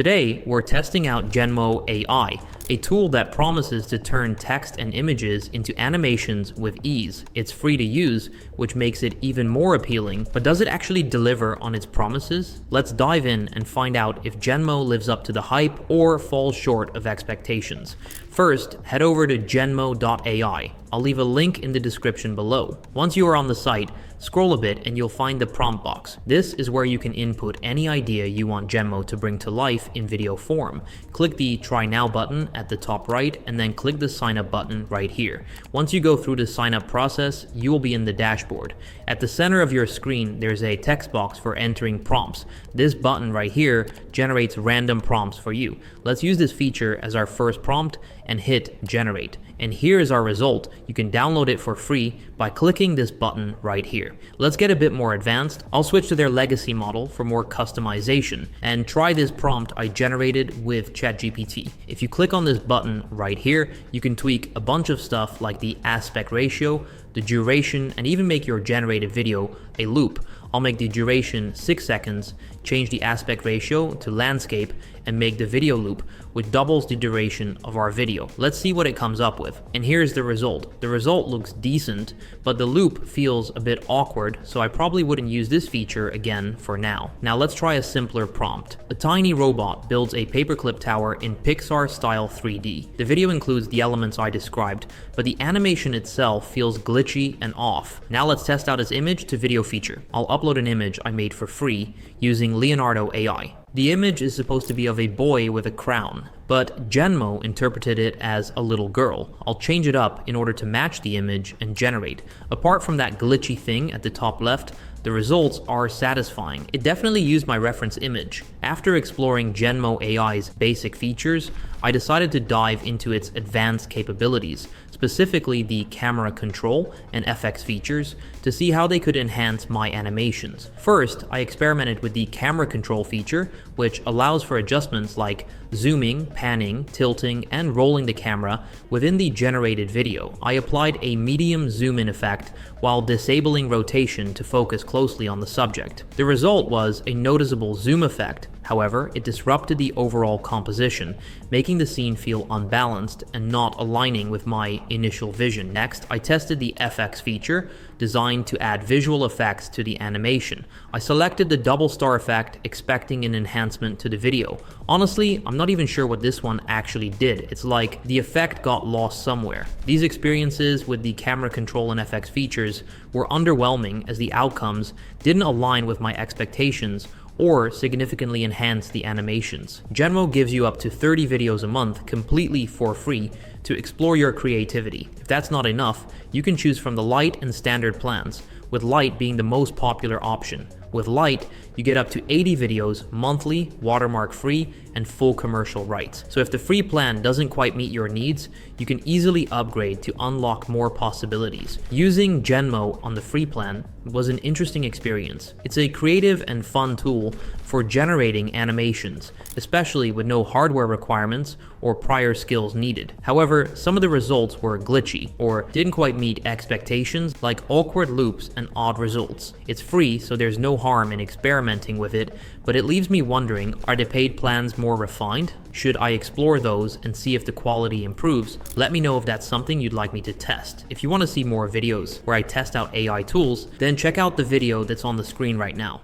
Today, we're testing out Genmo AI, a tool that promises to turn text and images into animations with ease. It's free to use, which makes it even more appealing, but does it actually deliver on its promises? Let's dive in and find out if Genmo lives up to the hype or falls short of expectations. First, head over to genmo.ai. I'll leave a link in the description below. Once you are on the site, scroll a bit and you'll find the prompt box. This is where you can input any idea you want Genmo to bring to life in video form. Click the Try Now button at the top right and then click the Sign Up button right here. Once you go through the sign up process, you will be in the dashboard. At the center of your screen, there's a text box for entering prompts. This button right here generates random prompts for you. Let's use this feature as our first prompt and hit Generate. And here is our result. You can download it for free by clicking this button right here. Let's get a bit more advanced. I'll switch to their legacy model for more customization and try this prompt I generated with ChatGPT. If you click on this button right here, you can tweak a bunch of stuff like the aspect ratio, the duration, and even make your generated video a loop. I'll make the duration 6 seconds, change the aspect ratio to landscape, and make the video loop, which doubles the duration of our video. Let's see what it comes up with. And here's the result. The result looks decent, but the loop feels a bit awkward, so I probably wouldn't use this feature again for now. Now let's try a simpler prompt. A tiny robot builds a paperclip tower in Pixar style 3D. The video includes the elements I described, but the animation itself feels glitchy and off. Now let's test out its image to video feature. I'll upload an image I made for free using Leonardo AI. The image is supposed to be of a boy with a crown, but Genmo interpreted it as a little girl. I'll change it up in order to match the image and generate. Apart from that glitchy thing at the top left, the results are satisfying. It definitely used my reference image. After exploring Genmo AI's basic features, I decided to dive into its advanced capabilities, specifically the camera control and FX features, to see how they could enhance my animations. First, I experimented with the camera control feature, which allows for adjustments like zooming, panning, tilting, and rolling the camera within the generated video. I applied a medium zoom in effect while disabling rotation to focus closely on the subject. The result was a noticeable zoom effect. However, it disrupted the overall composition, making the scene feel unbalanced and not aligning with my initial vision. Next, I tested the FX feature, designed to add visual effects to the animation. I selected the double star effect, expecting an enhancement to the video. Honestly, I'm not even sure what this one actually did. It's like the effect got lost somewhere. These experiences with the camera control and FX features were underwhelming, as the outcomes didn't align with my expectations or significantly enhance the animations. Genmo gives you up to 30 videos a month completely for free to explore your creativity. If that's not enough, you can choose from the Lite and Standard plans, with Lite being the most popular option. With Lite, you get up to 80 videos monthly, watermark free, and full commercial rights. So if the free plan doesn't quite meet your needs, you can easily upgrade to unlock more possibilities. Using Genmo on the free plan was an interesting experience. It's a creative and fun tool for generating animations, especially with no hardware requirements or prior skills needed. However, some of the results were glitchy or didn't quite meet expectations, like awkward loops and odd results. It's free, so there's no harm in experimenting with it, but it leaves me wondering, are the paid plans more refined? Should I explore those and see if the quality improves? Let me know if that's something you'd like me to test. If you want to see more videos where I test out AI tools, then check out the video that's on the screen right now.